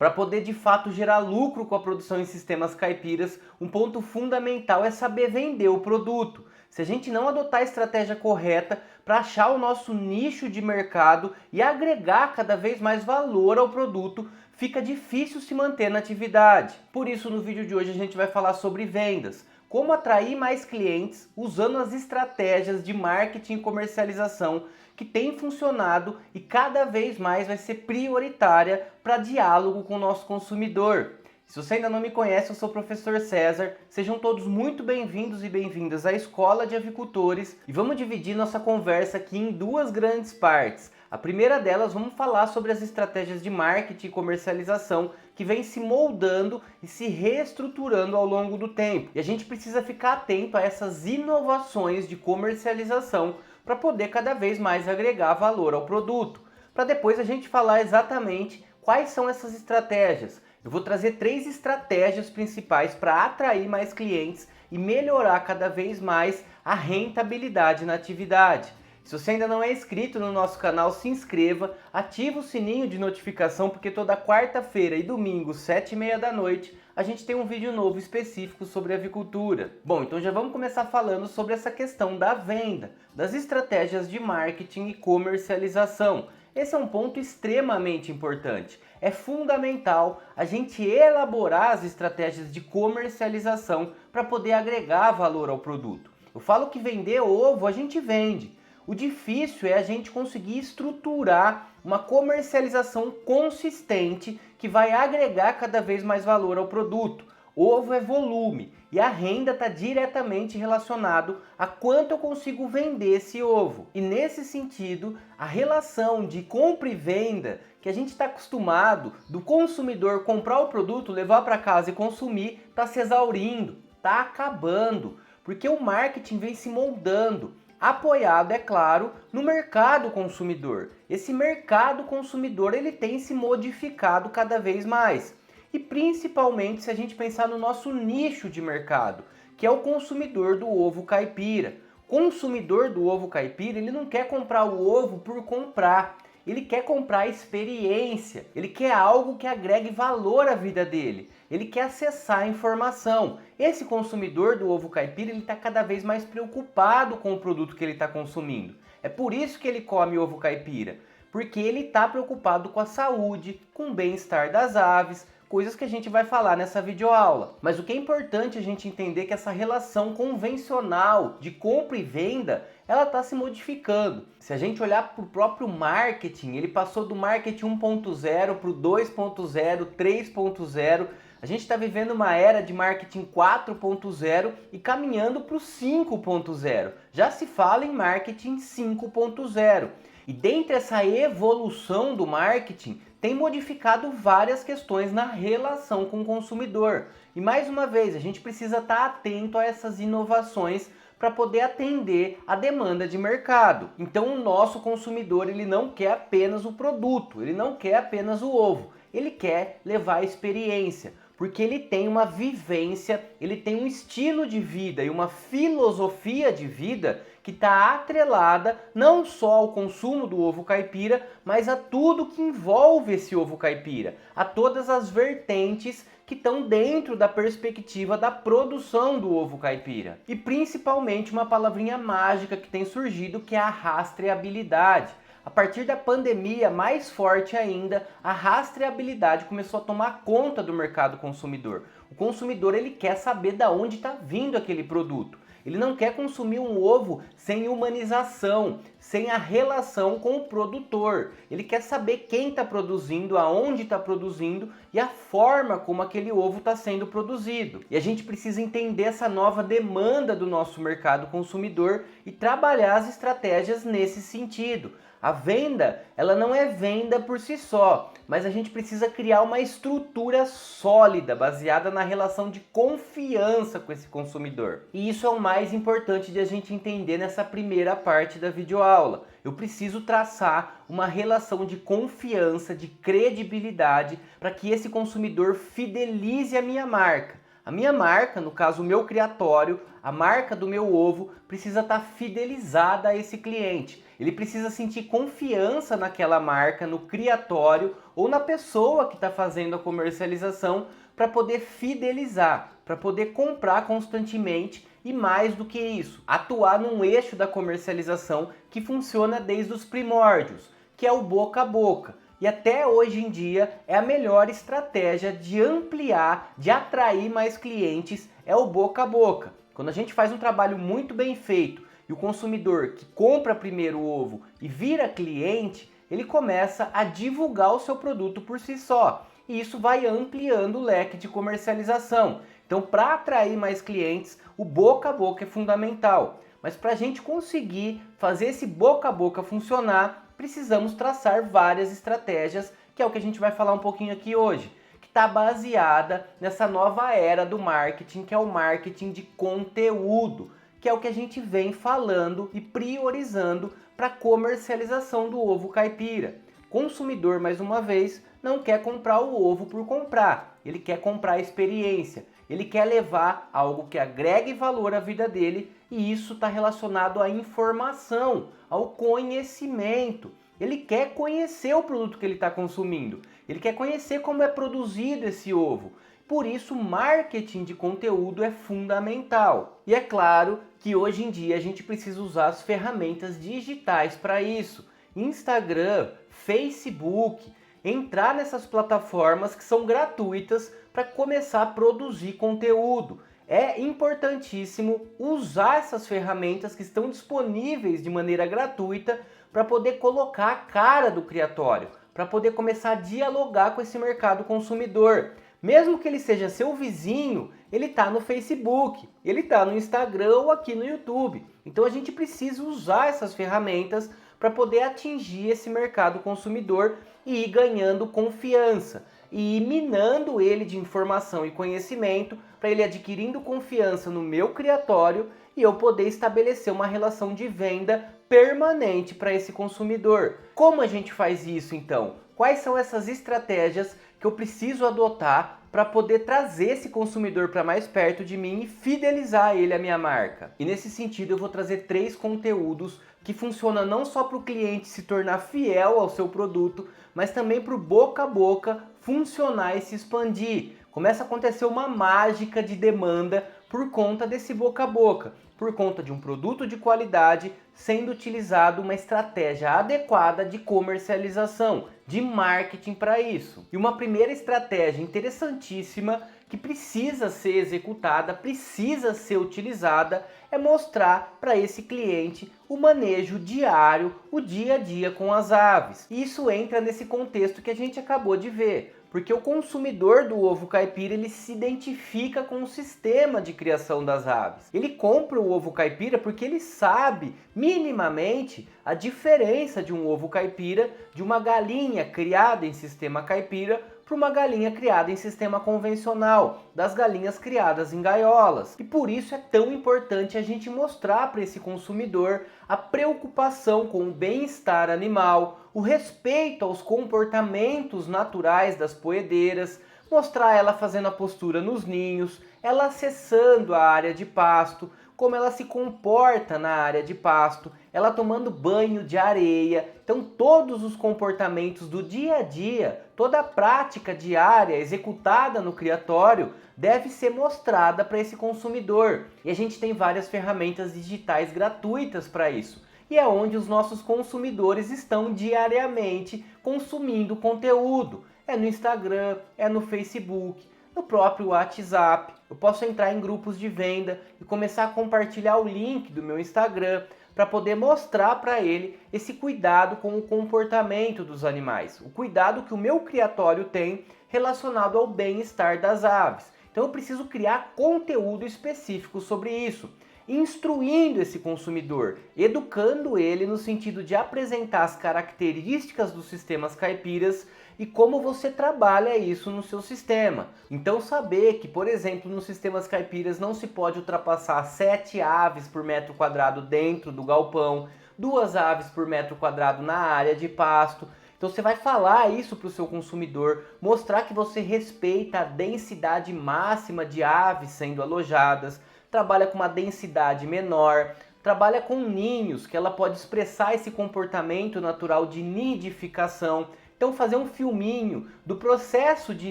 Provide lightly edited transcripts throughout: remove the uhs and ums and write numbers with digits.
Para poder de fato gerar lucro com a produção em sistemas caipiras, um ponto fundamental é saber vender o produto. Se a gente não adotar a estratégia correta para achar o nosso nicho de mercado e agregar cada vez mais valor ao produto, fica difícil se manter na atividade. Por isso, no vídeo de hoje a gente vai falar sobre vendas. Como atrair mais clientes usando as estratégias de marketing e comercialização que tem funcionado e cada vez mais vai ser prioritária para diálogo com o nosso consumidor. Se você ainda não me conhece, eu sou o professor César. Sejam todos muito bem-vindos e bem-vindas à Escola de Avicultores e vamos dividir nossa conversa aqui em duas grandes partes. A primeira delas, vamos falar sobre as estratégias de marketing e comercialização que vem se moldando e se reestruturando ao longo do tempo. E a gente precisa ficar atento a essas inovações de comercialização para poder cada vez mais agregar valor ao produto. Para depois a gente falar exatamente quais são essas estratégias. Eu vou trazer 3 estratégias principais para atrair mais clientes e melhorar cada vez mais a rentabilidade na atividade. Se você ainda não é inscrito no nosso canal, se inscreva, ativa o sininho de notificação, porque toda quarta-feira e domingo, 7h30 da noite, a gente tem um vídeo novo específico sobre avicultura. Bom, então já vamos começar falando sobre essa questão da venda, das estratégias de marketing e comercialização. Esse é um ponto extremamente importante. É fundamental a gente elaborar as estratégias de comercialização para poder agregar valor ao produto. Eu falo que vender ovo a gente vende. O difícil é a gente conseguir estruturar uma comercialização consistente que vai agregar cada vez mais valor ao produto. Ovo é volume e a renda está diretamente relacionado a quanto eu consigo vender esse ovo. E nesse sentido, a relação de compra e venda que a gente está acostumado do consumidor comprar o produto, levar para casa e consumir, está se exaurindo, está acabando, porque o marketing vem se moldando, apoiado, é claro, no mercado consumidor. Esse mercado consumidor ele tem se modificado cada vez mais. E principalmente se a gente pensar no nosso nicho de mercado, que é o consumidor do ovo caipira. O consumidor do ovo caipira, ele não quer comprar o ovo por comprar. Ele quer comprar experiência, ele quer algo que agregue valor à vida dele, ele quer acessar a informação. Esse consumidor do ovo caipira, ele está cada vez mais preocupado com o produto que ele está consumindo. É por isso que ele come ovo caipira, porque ele está preocupado com a saúde, com o bem-estar das aves, coisas que a gente vai falar nessa videoaula. Mas o que é importante a gente entender é que essa relação convencional de compra e venda, ela está se modificando. Se a gente olhar para o próprio marketing, ele passou do marketing 1.0 para o 2.0, 3.0. A gente está vivendo uma era de marketing 4.0 e caminhando para o 5.0. Já se fala em marketing 5.0. E dentre essa evolução do marketing, tem modificado várias questões na relação com o consumidor. E mais uma vez, a gente precisa estar atento a essas inovações para poder atender a demanda de mercado. Então o nosso consumidor ele não quer apenas o produto, ele não quer apenas o ovo, ele quer levar a experiência, porque ele tem uma vivência, ele tem um estilo de vida e uma filosofia de vida que está atrelada não só ao consumo do ovo caipira, mas a tudo que envolve esse ovo caipira, a todas as vertentes que estão dentro da perspectiva da produção do ovo caipira. E principalmente uma palavrinha mágica que tem surgido, que é a rastreabilidade. A partir da pandemia, mais forte ainda, a rastreabilidade começou a tomar conta do mercado consumidor. O consumidor ele quer saber de onde está vindo aquele produto. Ele não quer consumir um ovo sem humanização, sem a relação com o produtor. Ele quer saber quem está produzindo, aonde está produzindo e a forma como aquele ovo está sendo produzido. E a gente precisa entender essa nova demanda do nosso mercado consumidor e trabalhar as estratégias nesse sentido. A venda, ela não é venda por si só, mas a gente precisa criar uma estrutura sólida, baseada na relação de confiança com esse consumidor. E isso é o mais importante de a gente entender nessa primeira parte da videoaula. Eu preciso traçar uma relação de confiança, de credibilidade, para que esse consumidor fidelize a minha marca. A minha marca, no caso o meu criatório, a marca do meu ovo, precisa estar fidelizada a esse cliente. Ele precisa sentir confiança naquela marca, no criatório ou na pessoa que está fazendo a comercialização para poder fidelizar, para poder comprar constantemente e mais do que isso, atuar num eixo da comercialização que funciona desde os primórdios, que é o boca a boca. E até hoje em dia é a melhor estratégia de ampliar, de atrair mais clientes, é o boca a boca. Quando a gente faz um trabalho muito bem feito e o consumidor que compra primeiro o ovo e vira cliente, ele começa a divulgar o seu produto por si só. E isso vai ampliando o leque de comercialização. Então, para atrair mais clientes, o boca a boca é fundamental. Mas para a gente conseguir fazer esse boca a boca funcionar, precisamos traçar várias estratégias, que é o que a gente vai falar um pouquinho aqui hoje, que está baseada nessa nova era do marketing, que é o marketing de conteúdo, que é o que a gente vem falando e priorizando para a comercialização do ovo caipira. Consumidor, mais uma vez, não quer comprar o ovo por comprar, ele quer comprar a experiência, ele quer levar algo que agregue valor à vida dele, e isso está relacionado à informação, ao conhecimento. Ele quer conhecer o produto que ele está consumindo, ele quer conhecer como é produzido esse ovo. Por isso, marketing de conteúdo é fundamental. E é claro que hoje em dia a gente precisa usar as ferramentas digitais para isso. Instagram, Facebook, entrar nessas plataformas que são gratuitas para começar a produzir conteúdo. É importantíssimo usar essas ferramentas que estão disponíveis de maneira gratuita para poder colocar a cara do criatório, para poder começar a dialogar com esse mercado consumidor. Mesmo que ele seja seu vizinho, ele está no Facebook, ele está no Instagram ou aqui no YouTube. Então a gente precisa usar essas ferramentas para poder atingir esse mercado consumidor e ir ganhando confiança e ir minando ele de informação e conhecimento para ele adquirindo confiança no meu criatório e eu poder estabelecer uma relação de venda permanente para esse consumidor. Como a gente faz isso então? Quais são essas estratégias que eu preciso adotar para poder trazer esse consumidor para mais perto de mim e fidelizar ele à minha marca? E nesse sentido eu vou trazer 3 conteúdos que funcionam não só para o cliente se tornar fiel ao seu produto, mas também para o boca a boca funcionar e se expandir. Começa a acontecer uma mágica de demanda por conta desse boca a boca, por conta de um produto de qualidade sendo utilizado uma estratégia adequada de comercialização, de marketing para isso. E uma primeira estratégia interessantíssima que precisa ser executada, precisa ser utilizada, é mostrar para esse cliente o manejo diário, o dia a dia com as aves. E isso entra nesse contexto que a gente acabou de ver. Porque o consumidor do ovo caipira, ele se identifica com o sistema de criação das aves. Ele compra o ovo caipira porque ele sabe minimamente a diferença de um ovo caipira de uma galinha criada em sistema caipira para uma galinha criada em sistema convencional, das galinhas criadas em gaiolas. E por isso é tão importante a gente mostrar para esse consumidor a preocupação com o bem-estar animal, o respeito aos comportamentos naturais das poedeiras, mostrar ela fazendo a postura nos ninhos, ela acessando a área de pasto, como ela se comporta na área de pasto, ela tomando banho de areia. Então todos os comportamentos do dia a dia, toda a prática diária executada no criatório deve ser mostrada para esse consumidor. E a gente tem várias ferramentas digitais gratuitas para isso. E é onde os nossos consumidores estão diariamente consumindo conteúdo. É no Instagram, é no Facebook, no próprio WhatsApp. Eu posso entrar em grupos de venda e começar a compartilhar o link do meu Instagram para poder mostrar para ele esse cuidado com o comportamento dos animais, o cuidado que o meu criatório tem relacionado ao bem-estar das aves. Então eu preciso criar conteúdo específico sobre isso, instruindo esse consumidor, educando ele no sentido de apresentar as características dos sistemas caipiras e como você trabalha isso no seu sistema. Então saber que, por exemplo, nos sistemas caipiras não se pode ultrapassar 7 aves por metro quadrado dentro do galpão, 2 aves por metro quadrado na área de pasto, Então você vai falar isso para o seu consumidor, mostrar que você respeita a densidade máxima de aves sendo alojadas, trabalha com uma densidade menor, trabalha com ninhos, que ela pode expressar esse comportamento natural de nidificação. Então fazer um filminho do processo de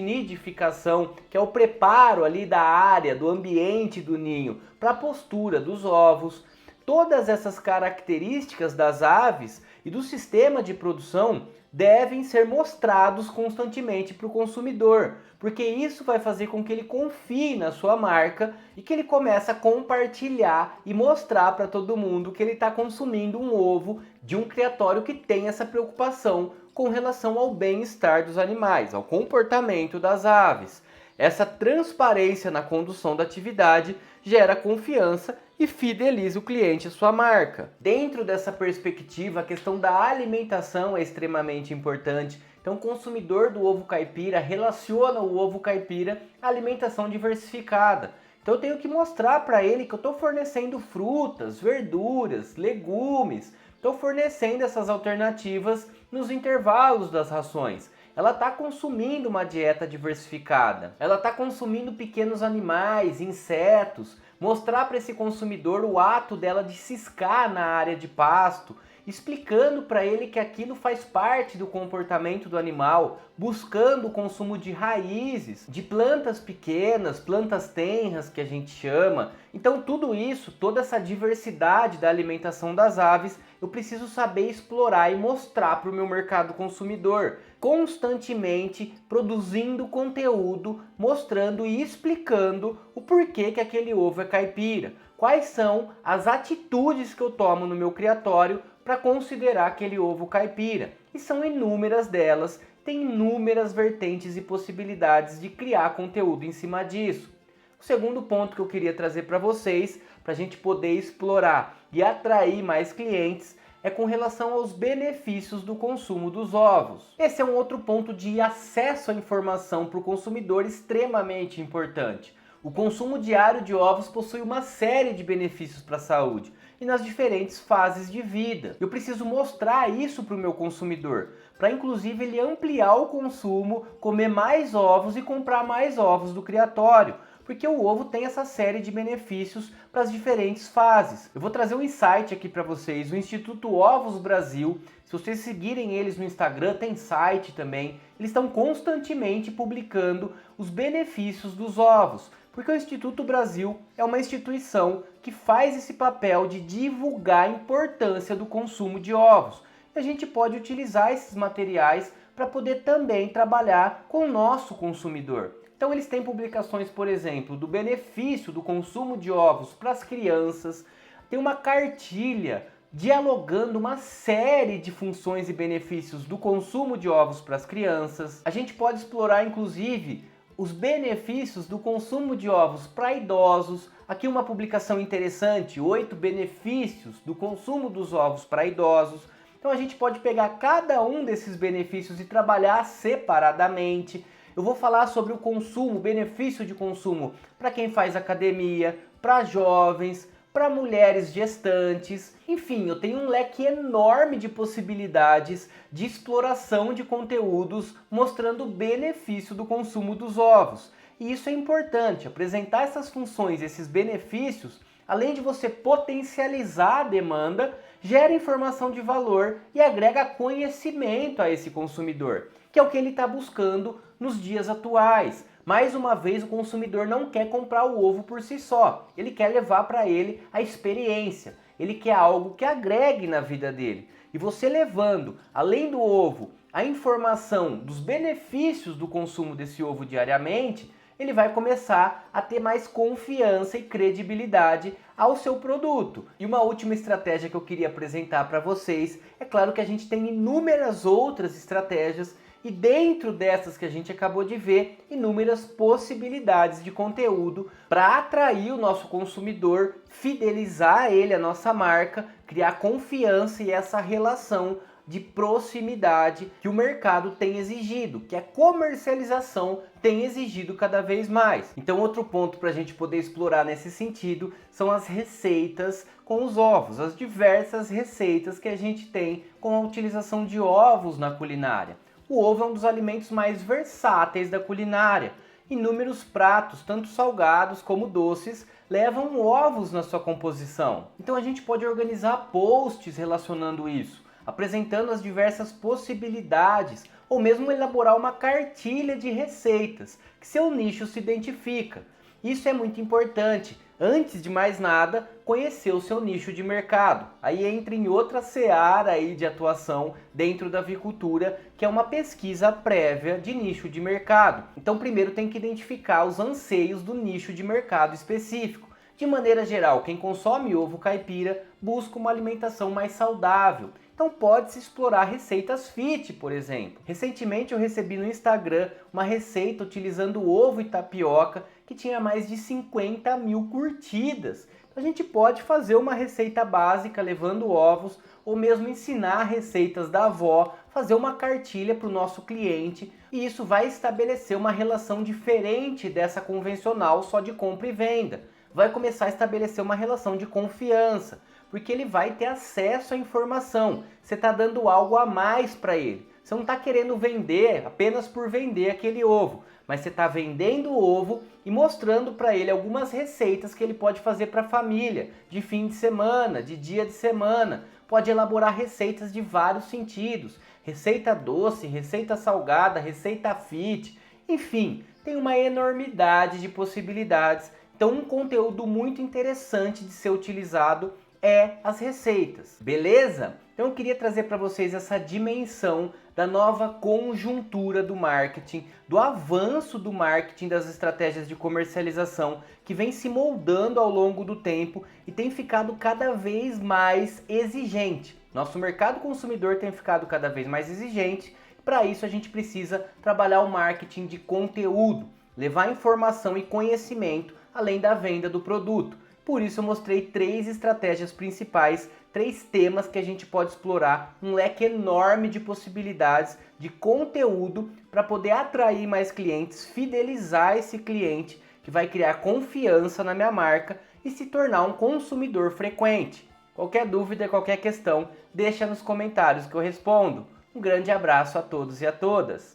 nidificação, que é o preparo ali da área, do ambiente do ninho, para a postura dos ovos. Todas essas características das aves e do sistema de produção devem ser mostrados constantemente para o consumidor, porque isso vai fazer com que ele confie na sua marca e que ele comece a compartilhar e mostrar para todo mundo que ele está consumindo um ovo de um criatório que tem essa preocupação com relação ao bem-estar dos animais, ao comportamento das aves. Essa transparência na condução da atividade gera confiança e fideliza o cliente à sua marca. Dentro dessa perspectiva, a questão da alimentação é extremamente importante. Então, o consumidor do ovo caipira relaciona o ovo caipira à alimentação diversificada. Então, eu tenho que mostrar para ele que eu estou fornecendo frutas, verduras, legumes, estou fornecendo essas alternativas nos intervalos das rações. Ela está consumindo uma dieta diversificada, ela está consumindo pequenos animais, insetos, mostrar para esse consumidor o ato dela de ciscar na área de pasto, explicando para ele que aquilo faz parte do comportamento do animal, buscando o consumo de raízes, de plantas pequenas, plantas tenras que a gente chama. Então tudo isso, toda essa diversidade da alimentação das aves, eu preciso saber explorar e mostrar para o meu mercado consumidor, constantemente produzindo conteúdo, mostrando e explicando o porquê que aquele ovo é caipira. Quais são as atitudes que eu tomo no meu criatório para considerar aquele ovo caipira. E são inúmeras delas, tem inúmeras vertentes e possibilidades de criar conteúdo em cima disso. O segundo ponto que eu queria trazer para vocês, para a gente poder explorar e atrair mais clientes, é com relação aos benefícios do consumo dos ovos. Esse é um outro ponto de acesso à informação para o consumidor extremamente importante. O consumo diário de ovos possui uma série de benefícios para a saúde e nas diferentes fases de vida. Eu preciso mostrar isso para o meu consumidor, para inclusive ele ampliar o consumo, comer mais ovos e comprar mais ovos do criatório, porque o ovo tem essa série de benefícios para as diferentes fases. Eu vou trazer um insight aqui para vocês, o Instituto Ovos Brasil. Se vocês seguirem eles no Instagram, tem site também, eles estão constantemente publicando os benefícios dos ovos, porque o Instituto Brasil é uma instituição que faz esse papel de divulgar a importância do consumo de ovos. E a gente pode utilizar esses materiais para poder também trabalhar com o nosso consumidor. Então eles têm publicações, por exemplo, do benefício do consumo de ovos para as crianças, tem uma cartilha dialogando uma série de funções e benefícios do consumo de ovos para as crianças. A gente pode explorar, inclusive, os benefícios do consumo de ovos para idosos. Aqui uma publicação interessante, 8 benefícios do consumo dos ovos para idosos. Então a gente pode pegar cada um desses benefícios e trabalhar separadamente. Eu vou falar sobre o consumo, o benefício de consumo para quem faz academia, para jovens, para mulheres gestantes. Enfim, eu tenho um leque enorme de possibilidades de exploração de conteúdos mostrando o benefício do consumo dos ovos. E isso é importante, apresentar essas funções, esses benefícios, além de você potencializar a demanda, gera informação de valor e agrega conhecimento a esse consumidor, que é o que ele está buscando nos dias atuais. Mais uma vez, o consumidor não quer comprar o ovo por si só, ele quer levar para ele a experiência, ele quer algo que agregue na vida dele. E você levando, além do ovo, a informação dos benefícios do consumo desse ovo diariamente, ele vai começar a ter mais confiança e credibilidade ao seu produto. E uma última estratégia que eu queria apresentar para vocês, é claro que a gente tem inúmeras outras estratégias e dentro dessas que a gente acabou de ver, inúmeras possibilidades de conteúdo para atrair o nosso consumidor, fidelizar ele, a nossa marca, criar confiança e essa relação de proximidade que o mercado tem exigido, que a comercialização tem exigido cada vez mais. Então, outro ponto para a gente poder explorar nesse sentido são as receitas com os ovos, as diversas receitas que a gente tem com a utilização de ovos na culinária. O ovo é um dos alimentos mais versáteis da culinária. Inúmeros pratos, tanto salgados como doces, levam ovos na sua composição. Então a gente pode organizar posts relacionando isso, apresentando as diversas possibilidades, ou mesmo elaborar uma cartilha de receitas que seu nicho se identifica. Isso é muito importante. Antes de mais nada, conhecer o seu nicho de mercado. Aí entra em outra seara aí de atuação dentro da avicultura, que é uma pesquisa prévia de nicho de mercado. Então, primeiro tem que identificar os anseios do nicho de mercado específico. De maneira geral, quem consome ovo caipira busca uma alimentação mais saudável. Então pode-se explorar receitas fit, por exemplo. Recentemente eu recebi no Instagram uma receita utilizando ovo e tapioca que tinha mais de 50 mil curtidas. Então, a gente pode fazer uma receita básica levando ovos ou mesmo ensinar receitas da avó, fazer uma cartilha para o nosso cliente e isso vai estabelecer uma relação diferente dessa convencional só de compra e venda. Vai começar a estabelecer uma relação de confiança, porque ele vai ter acesso à informação. Você está dando algo a mais para ele. Você não está querendo vender apenas por vender aquele ovo, mas você está vendendo o ovo e mostrando para ele algumas receitas que ele pode fazer para a família, de fim de semana, de dia de semana. Pode elaborar receitas de vários sentidos, receita doce, receita salgada, receita fit, enfim, tem uma enormidade de possibilidades. Então, um conteúdo muito interessante de ser utilizado é as receitas, beleza? Então eu queria trazer para vocês essa dimensão da nova conjuntura do marketing, do avanço do marketing, das estratégias de comercialização que vem se moldando ao longo do tempo e tem ficado cada vez mais exigente. Nosso mercado consumidor tem ficado cada vez mais exigente. Para isso a gente precisa trabalhar o marketing de conteúdo, levar informação e conhecimento além da venda do produto. Por isso eu mostrei 3 estratégias principais, 3 temas que a gente pode explorar, um leque enorme de possibilidades de conteúdo para poder atrair mais clientes, fidelizar esse cliente que vai criar confiança na minha marca e se tornar um consumidor frequente. Qualquer dúvida, qualquer questão, deixa nos comentários que eu respondo. Um grande abraço a todos e a todas!